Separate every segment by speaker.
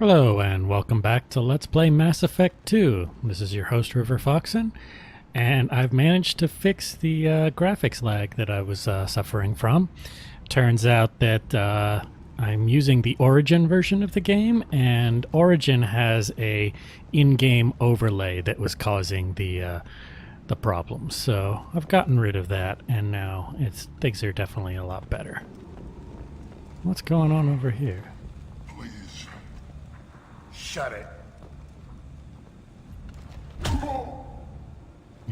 Speaker 1: Hello and welcome back to Let's Play Mass Effect 2. This is your host River Foxen, and I've managed to fix the graphics lag that I was suffering from. Turns out that I'm using the Origin version of the game, and Origin has a in-game overlay that was causing the problems. So I've gotten rid of that, and now things are definitely a lot better. What's going on over here?
Speaker 2: Please. Shut it.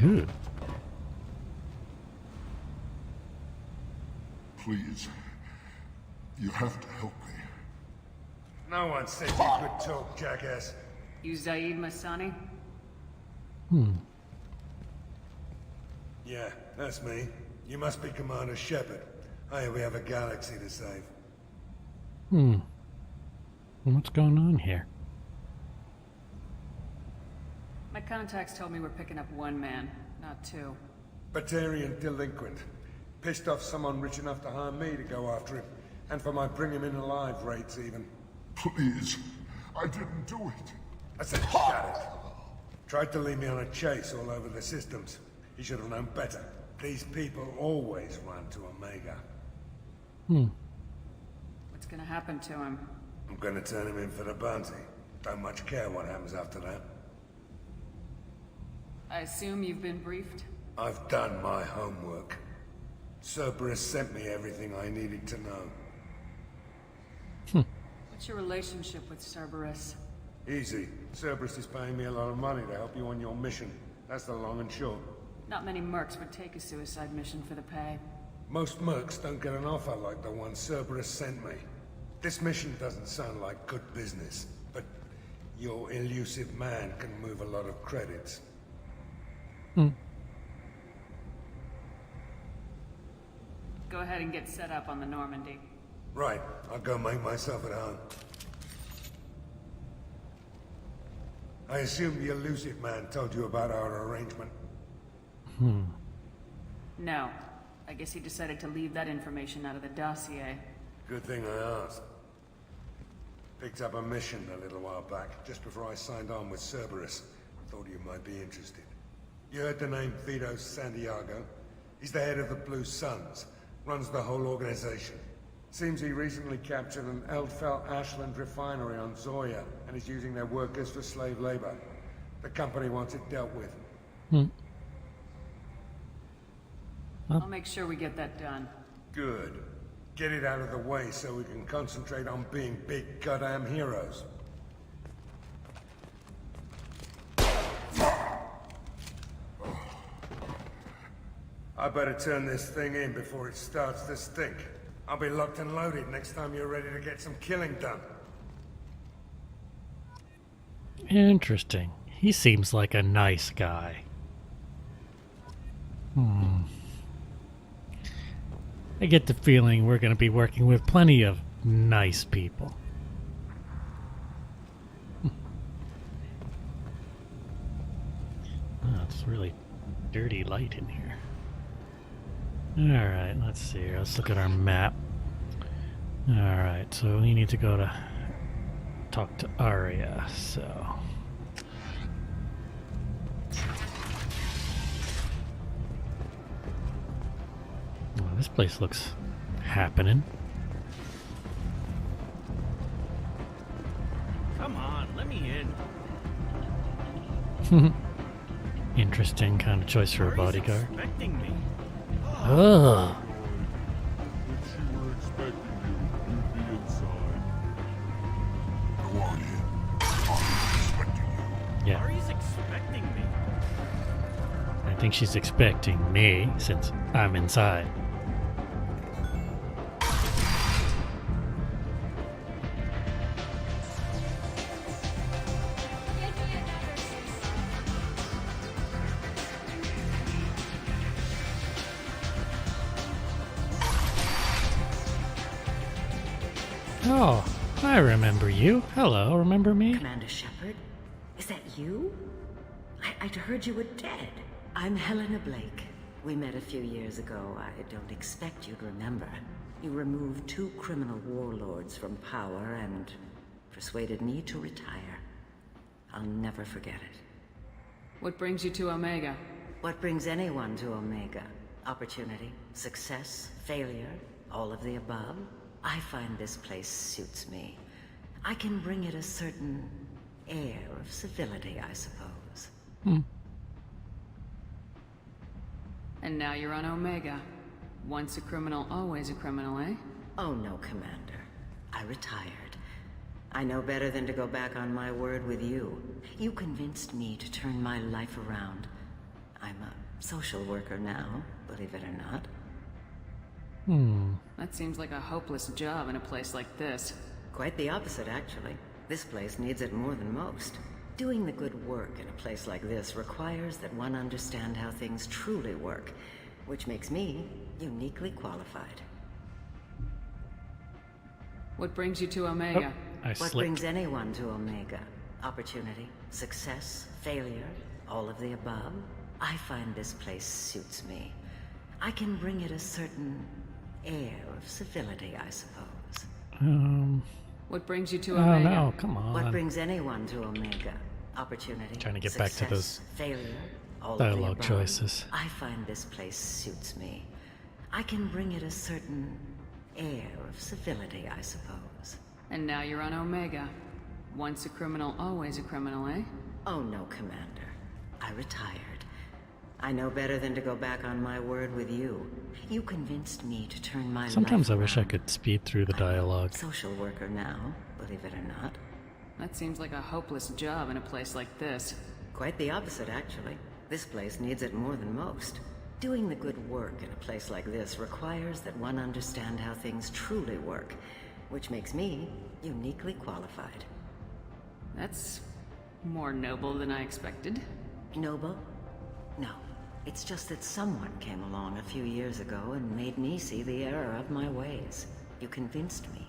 Speaker 1: Ooh.
Speaker 2: Please. You have to help me.
Speaker 3: No one said you could talk, jackass.
Speaker 4: You Zaid Masani?
Speaker 3: Yeah, that's me. You must be Commander Shepard. Hey, we have a galaxy to save.
Speaker 1: What's going on here?
Speaker 4: My contacts told me we're picking up one man, not two.
Speaker 3: Batarian delinquent. Pissed off someone rich enough to hire me to go after him. And for my bring him in alive rates even.
Speaker 2: Please. I didn't do it.
Speaker 3: I said shut it. Tried to lead me on a chase all over the systems. He should have known better. These people always run to Omega.
Speaker 4: What's gonna happen to him?
Speaker 3: I'm gonna turn him in for the bounty. Don't much care what happens after that.
Speaker 4: I assume you've been briefed?
Speaker 3: I've done my homework. Cerberus sent me everything I needed to know.
Speaker 4: What's your relationship with Cerberus?
Speaker 3: Easy. Cerberus is paying me a lot of money to help you on your mission. That's the long and short.
Speaker 4: Not many mercs would take a suicide mission for the pay.
Speaker 3: Most mercs don't get an offer like the one Cerberus sent me. This mission doesn't sound like good business, but your elusive man can move a lot of credits.
Speaker 4: Go ahead and get set up on the Normandy.
Speaker 3: Right. I'll go make myself at home. I assume the elusive man told you about our arrangement.
Speaker 4: No. I guess he decided to leave that information out of the dossier.
Speaker 3: Good thing I asked. Picked up a mission a little while back, just before I signed on with Cerberus. Thought you might be interested. You heard the name Vito Santiago? He's the head of the Blue Suns, runs the whole organization. Seems he recently captured an Eldfell Ashland refinery on Zoya, and is using their workers for slave labor. The company wants it dealt with.
Speaker 4: I'll make sure we get that done.
Speaker 3: Good. Get it out of the way so we can concentrate on being big goddamn heroes. I better turn this thing in before it starts to stink. I'll be locked and loaded next time you're ready to get some killing done.
Speaker 1: Interesting. He seems like a nice guy. I get the feeling we're going to be working with plenty of nice people. Oh, it's really dirty light in here. Alright, let's see. Let's look at our map. Alright, so we need to go to talk to Arya, so... Oh, this place looks happening.
Speaker 5: Come on, let me in.
Speaker 1: Interesting kind of choice for a bodyguard.
Speaker 5: Expecting me.
Speaker 1: Ugh.
Speaker 2: If you were expecting you, you'd be inside. Go on in. I'm expecting you.
Speaker 1: Yeah,
Speaker 5: Ari's expecting me.
Speaker 1: I think she's expecting me since I'm inside. Oh, I remember you. Hello, remember me?
Speaker 6: Commander Shepard? Is that you? I'd heard you were dead. I'm Helena Blake. We met a few years ago. I don't expect you'd remember. You removed two criminal warlords from power and, for persuaded me to retire. I'll never forget it.
Speaker 4: What brings you to Omega?
Speaker 6: What brings anyone to Omega? Opportunity, success, failure, all of the above? I find this place suits me. I can bring it a certain air of civility, I suppose.
Speaker 4: And now you're on Omega. Once a criminal, always a criminal, eh?
Speaker 6: Oh no, Commander. I retired. I know better than to go back on my word with you. You convinced me to turn my life around. I'm a social worker now, believe it or not.
Speaker 4: That seems like a hopeless job in a place like this.
Speaker 6: Quite the opposite, actually. This place needs it more than most. Doing the good work in a place like this requires that one understand how things truly work, which makes me uniquely qualified.
Speaker 4: What brings you to Omega?
Speaker 1: I
Speaker 6: What
Speaker 1: slipped.
Speaker 6: brings anyone to Omega? Opportunity, success, failure, all of the above? I find this place suits me. I can bring it a certain air of civility, I suppose.
Speaker 4: What brings you to
Speaker 1: Oh
Speaker 4: Omega?
Speaker 1: no, come
Speaker 6: What
Speaker 1: on.
Speaker 6: brings anyone to Omega? Opportunity,
Speaker 1: Trying to get back to
Speaker 6: success,
Speaker 1: those
Speaker 6: failure, all
Speaker 1: dialogue
Speaker 6: of the above.
Speaker 1: choices.
Speaker 6: I find this place suits me. I can bring it a certain air of civility, I suppose.
Speaker 4: And now you're on Omega. Once a criminal, always a criminal, eh?
Speaker 6: Oh no, Commander. I retired. I know better than to go back on my word with you. You convinced me to turn my
Speaker 1: Sometimes I
Speaker 6: life
Speaker 1: wish I
Speaker 6: around.
Speaker 1: could speed through the dialogue.
Speaker 6: Social worker now, believe it or not.
Speaker 4: That seems like a hopeless job in a place like this.
Speaker 6: Quite the opposite, actually. This place needs it more than most. Doing the good work in a place like this requires that one understand how things truly work, which makes me uniquely qualified.
Speaker 4: That's more noble than I expected.
Speaker 6: Noble? No. It's just that someone came along a few years ago and made me see the error of my ways. You convinced me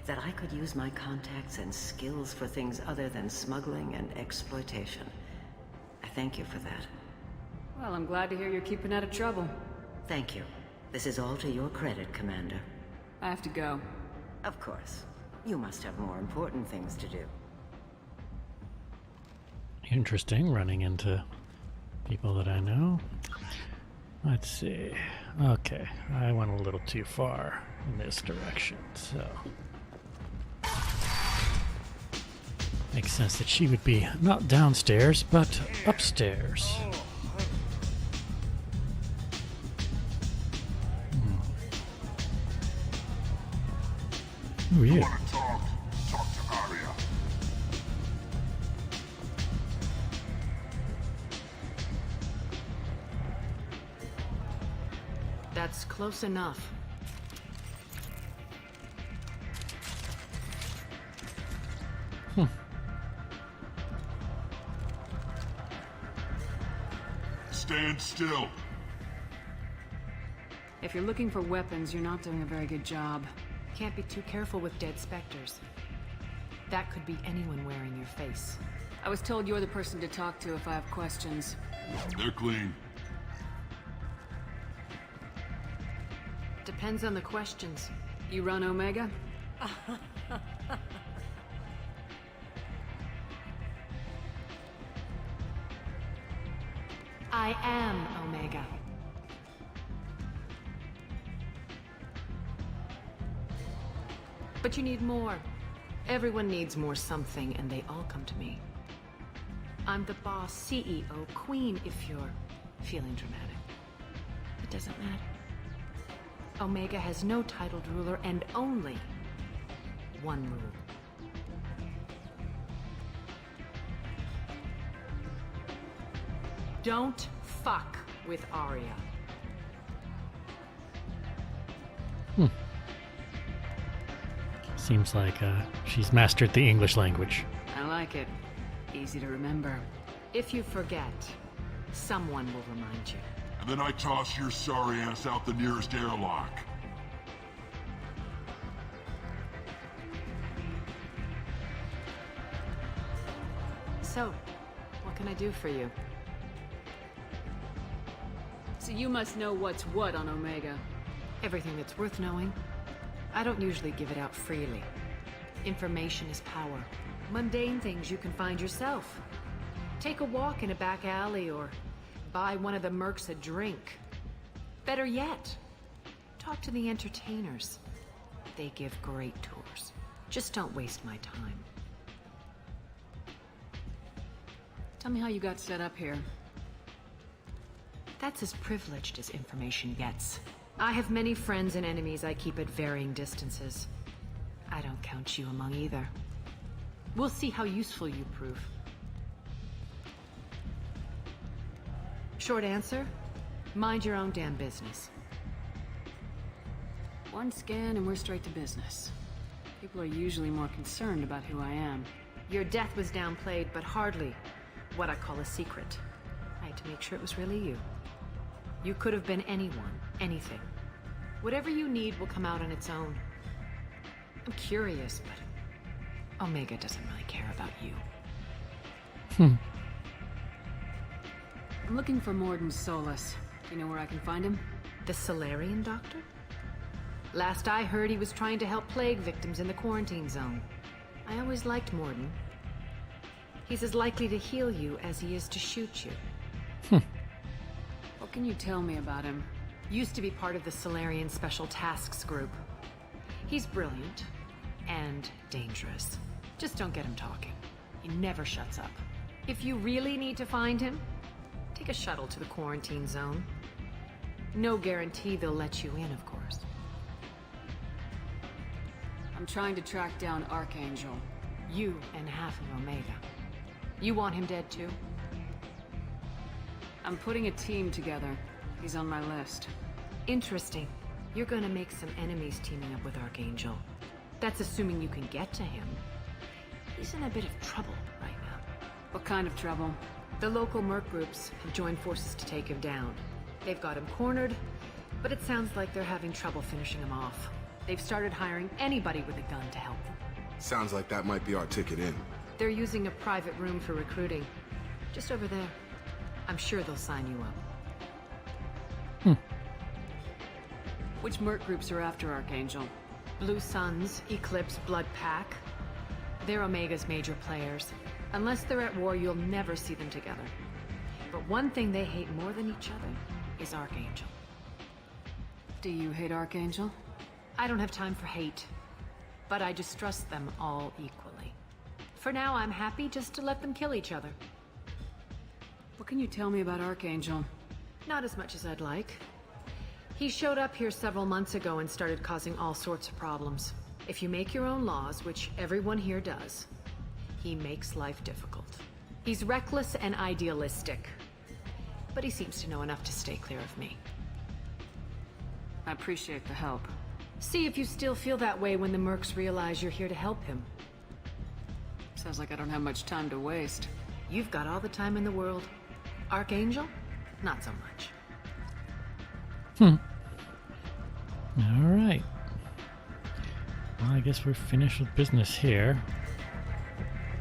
Speaker 6: that I could use my contacts and skills for things other than smuggling and exploitation. I thank you for that.
Speaker 4: Well, I'm glad to hear you're keeping out of trouble.
Speaker 6: Thank you. This is all to your credit, Commander.
Speaker 4: I have to go.
Speaker 6: Of course. You must have more important things to do.
Speaker 1: Interesting, running into people that I know. Let's see. Okay, I went a little too far in this direction, so... Makes sense that she would be not downstairs, but upstairs. Who are you?
Speaker 2: Want to talk? Talk to Arya.
Speaker 7: That's close enough.
Speaker 2: Stand still.
Speaker 4: If you're looking for weapons, you're not doing a very good job.
Speaker 7: Can't be too careful with dead specters. That could be anyone wearing your face.
Speaker 4: I was told you're the person to talk to if I have questions.
Speaker 2: They're clean.
Speaker 7: Depends on the questions.
Speaker 4: You run Omega?
Speaker 7: I am Omega. But you need more. Everyone needs more something, and they all come to me. I'm the boss, CEO, queen, if you're feeling dramatic. It doesn't matter. Omega has no titled ruler and only one rule. Don't fuck with Arya.
Speaker 1: Seems like she's mastered the English language.
Speaker 4: I like it. Easy to remember.
Speaker 7: If you forget, someone will remind you.
Speaker 2: And then I toss your sorry ass out the nearest airlock.
Speaker 7: So, what can I do for you?
Speaker 4: So you must know what's what on Omega.
Speaker 7: Everything that's worth knowing. I don't usually give it out freely. Information is power. Mundane things you can find yourself. Take a walk in a back alley or buy one of the mercs a drink. Better yet, talk to the entertainers. They give great tours. Just don't waste my time.
Speaker 4: Tell me how you got set up here.
Speaker 7: That's as privileged as information gets. I have many friends and enemies I keep at varying distances. I don't count you among either. We'll see how useful you prove. Short answer? Mind your own damn business.
Speaker 4: One scan and we're straight to business. People are usually more concerned about who I am.
Speaker 7: Your death was downplayed, but hardly what I call a secret. I had to make sure it was really you. You could have been anyone, anything. Whatever you need will come out on its own. I'm curious, but Omega doesn't really care about you.
Speaker 4: I'm looking for Mordin Solus. Do you know where I can find him?
Speaker 7: The Solarian doctor? Last I heard, he was trying to help plague victims in the quarantine zone. I always liked Mordin. He's as likely to heal you as he is to shoot you.
Speaker 4: What can you tell me about him?
Speaker 7: Used to be part of the Solarian Special Tasks Group. He's brilliant and dangerous. Just don't get him talking. He never shuts up. If you really need to find him, take a shuttle to the quarantine zone. No guarantee they'll let you in, of course.
Speaker 4: I'm trying to track down Archangel.
Speaker 7: You and half of Omega. You want him dead too?
Speaker 4: I'm putting a team together. He's on my list.
Speaker 7: Interesting. You're gonna make some enemies teaming up with Archangel. That's assuming you can get to him. He's in a bit of trouble right now.
Speaker 4: What kind of trouble?
Speaker 7: The local merc groups have joined forces to take him down. They've got him cornered, but it sounds like they're having trouble finishing him off. They've started hiring anybody with a gun to help them.
Speaker 8: Sounds like that might be our ticket in.
Speaker 7: They're using a private room for recruiting. Just over there. I'm sure they'll sign you up.
Speaker 4: Which merc groups are after Archangel?
Speaker 7: Blue Suns, Eclipse, Blood Pack. They're Omega's major players. Unless they're at war, you'll never see them together. But one thing they hate more than each other is Archangel.
Speaker 4: Do you hate Archangel?
Speaker 7: I don't have time for hate, but I distrust them all equally. For now, I'm happy just to let them kill each other.
Speaker 4: What can you tell me about Archangel?
Speaker 7: Not as much as I'd like. He showed up here several months ago and started causing all sorts of problems. If you make your own laws, which everyone here does, he makes life difficult. He's reckless and idealistic, but he seems to know enough to stay clear of me.
Speaker 4: I appreciate the help.
Speaker 7: See if you still feel that way when the mercs realize you're here to help him.
Speaker 4: Sounds like I don't have much time to waste.
Speaker 7: You've got all the time in the world. Archangel? Not so much.
Speaker 1: All right. Well, I guess we're finished with business here.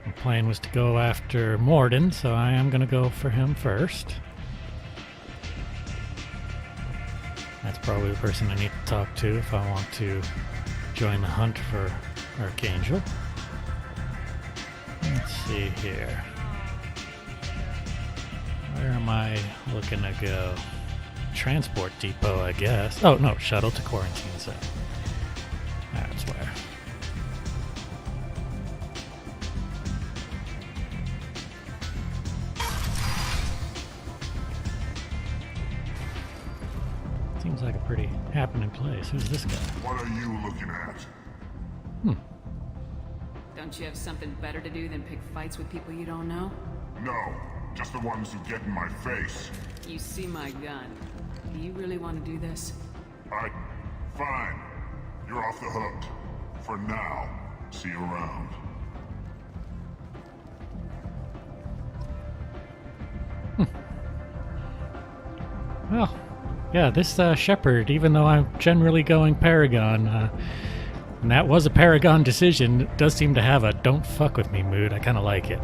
Speaker 1: My plan was to go after Mordin, so I am going to go for him first. That's probably the person I need to talk to if I want to join the hunt for Archangel. Let's see here. Where am I looking to go? Transport depot, I guess. Oh, no, shuttle to quarantine zone. That's where. Seems like a pretty happening place. Who's this guy?
Speaker 2: What are you looking at?
Speaker 4: Don't you have something better to do than pick fights with people you don't know?
Speaker 2: No, just the ones who get in my face.
Speaker 4: You see my gun. Do you really want to do this?
Speaker 2: Fine. You're off the hook. For now. See you around.
Speaker 1: Well, yeah, this Shepard, even though I'm generally going Paragon, and that was a Paragon decision, it does seem to have a don't fuck with me mood. I kind of like it.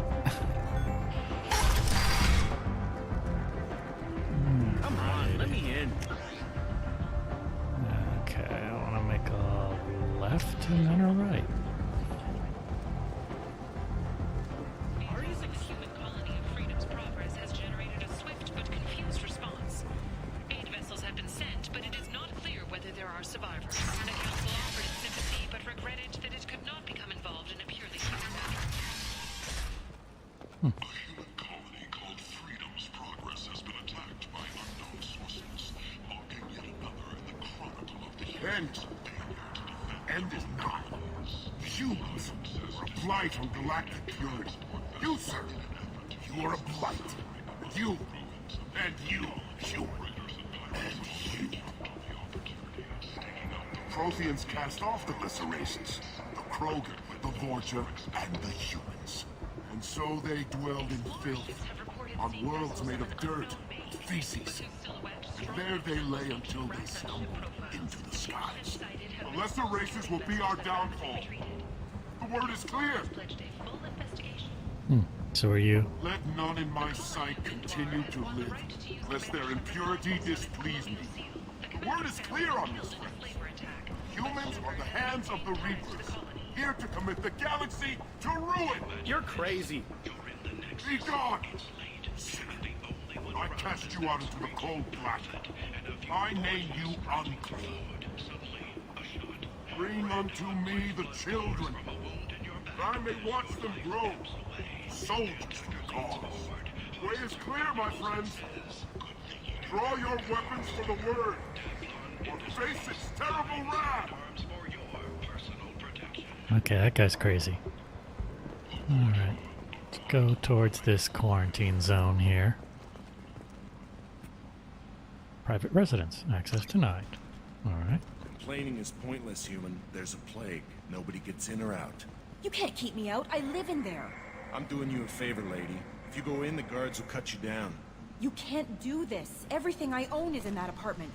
Speaker 5: Come on, let me in.
Speaker 1: Okay, I want to make a left and then a right.
Speaker 2: end. The end is nigh. Humans are a blight on galactic purity. You, sir, you are a blight. You, and you, human, and you. Protheans cast off the lesser races, the Krogan, the Vorcha, and the humans. And so they dwelled in filth, on worlds made of dirt, feces. And there they lay until they stumbled into the skies. The lesser races will be our downfall. The word is clear.
Speaker 1: So are you.
Speaker 2: Let none in my sight continue to live, lest their impurity displease me. The word is clear on this, friends. Humans are the hands of the Reapers, here to commit the galaxy to ruin.
Speaker 5: You're crazy.
Speaker 2: Be gone! I cast you out into the cold black. I name you unclean. Bring unto me the children, that I may watch them grow. Soldiers for the cause. Way is clear, my friends. Draw your weapons for the word, or face its terrible wrath.
Speaker 1: Okay, that guy's crazy. Alright. Let's go towards this quarantine zone here. Private residence. Access denied. Alright.
Speaker 9: Complaining is pointless, human. There's a plague. Nobody gets in or out.
Speaker 10: You can't keep me out. I live in there.
Speaker 9: I'm doing you a favor, lady. If you go in, the guards will cut you down.
Speaker 10: You can't do this. Everything I own is in that apartment.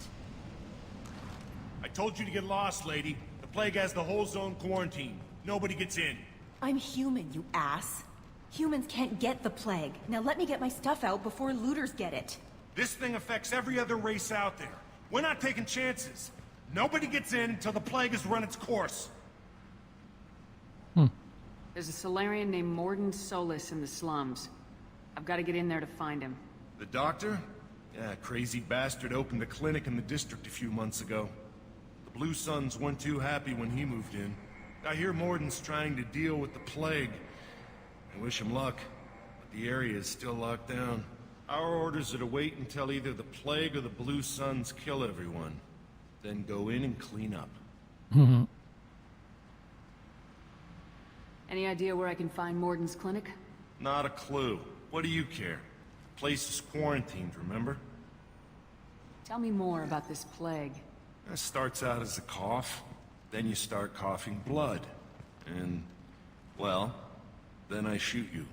Speaker 9: I told you to get lost, lady. The plague has the whole zone quarantined. Nobody gets in.
Speaker 10: I'm human, you ass. Humans can't get the plague. Now let me get my stuff out before looters get it.
Speaker 9: This thing affects every other race out there. We're not taking chances. Nobody gets in until the plague has run its course.
Speaker 4: There's a Solarian named Mordin Solus in the slums. I've got to get in there to find him.
Speaker 9: The doctor? Yeah, crazy bastard opened a clinic in the district a few months ago. The Blue Suns weren't too happy when he moved in. I hear Mordin's trying to deal with the plague. I wish him luck, but the area is still locked down. Our orders are to wait until either the plague or the Blue Suns kill everyone. Then go in and clean up.
Speaker 4: Any idea where I can find Mordin's clinic?
Speaker 9: Not a clue. What do you care? The place is quarantined, remember?
Speaker 4: Tell me more about this plague.
Speaker 9: It starts out as a cough, then you start coughing blood. And, well, then I shoot you.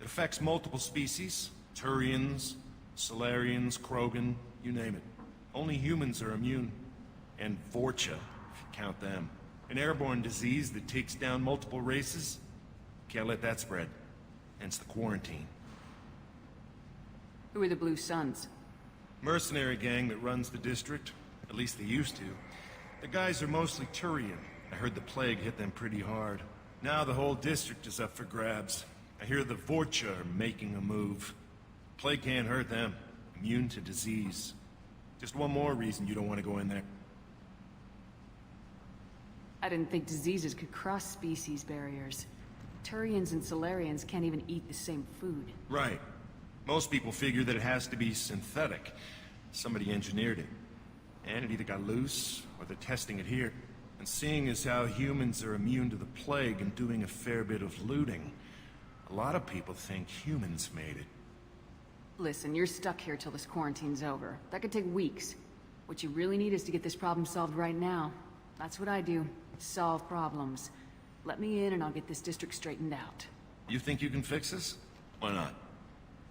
Speaker 9: It affects multiple species. Turians, Solarians, Krogan, you name it. Only humans are immune. And Vorcha, if you count them. An airborne disease that takes down multiple races. Can't let that spread. Hence the quarantine.
Speaker 4: Who are the Blue Suns?
Speaker 9: Mercenary gang that runs the district. At least they used to. The guys are mostly Turian. I heard the plague hit them pretty hard. Now the whole district is up for grabs. I hear the Vorcha are making a move. Plague can't hurt them. Immune to disease. Just one more reason you don't want to go in there.
Speaker 4: I didn't think diseases could cross species barriers. Turians and Solarians can't even eat the same food.
Speaker 9: Right. Most people figure that it has to be synthetic. Somebody engineered it. And it either got loose, or they're testing it here. And seeing as how humans are immune to the plague and doing a fair bit of looting, a lot of people think humans made it.
Speaker 4: Listen, you're stuck here till this quarantine's over. That could take weeks. What you really need is to get this problem solved right now. That's what I do. Solve problems. Let me in and I'll get this district straightened out.
Speaker 9: You think you can fix this? Why not?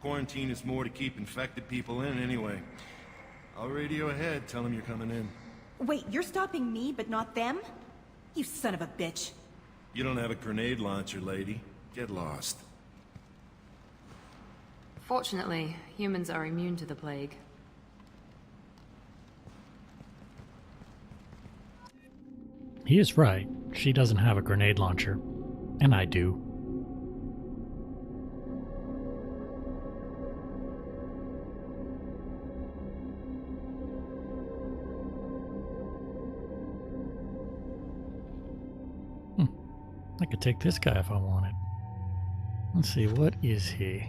Speaker 9: Quarantine is more to keep infected people in anyway. I'll radio ahead, tell them you're coming in.
Speaker 10: Wait, you're stopping me, but not them? You son of a bitch.
Speaker 9: You don't have a grenade launcher, lady. Get lost.
Speaker 11: Fortunately, humans are immune to the plague.
Speaker 1: He is right. She doesn't have a grenade launcher. And I do. I could take this guy if I wanted. Let's see, what is he?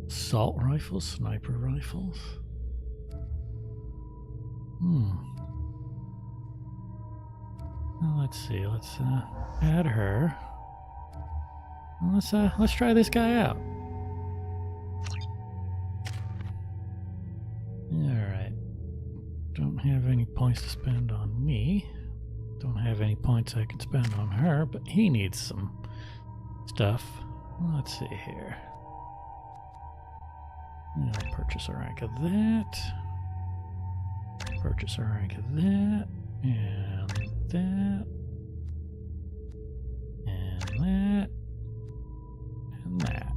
Speaker 1: Assault rifles, sniper rifles? let's see. Let's add her. Let's try this guy out. Alright. Don't have any points to spend on me. Don't have any points I can spend on her, but he needs some stuff. Let's see here. I'll purchase a rank of that. Purchase a rank of that. And that. And that. And that.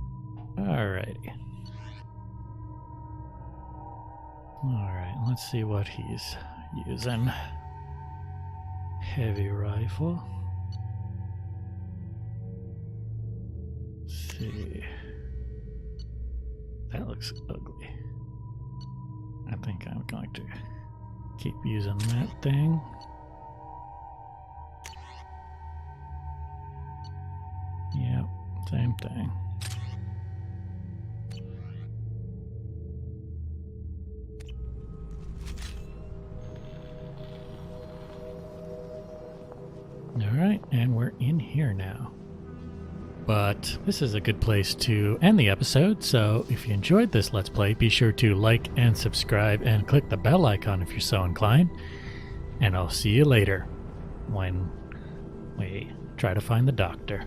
Speaker 1: Alrighty. Alright, let's see what he's using. Heavy rifle. Let's see. That looks ugly. I think I'm going to keep using that thing. Yep, same thing. Alright, and we're in here now. But this is a good place to end the episode, so if you enjoyed this Let's Play, be sure to like and subscribe and click the bell icon if you're so inclined. And I'll see you later when we try to find the doctor.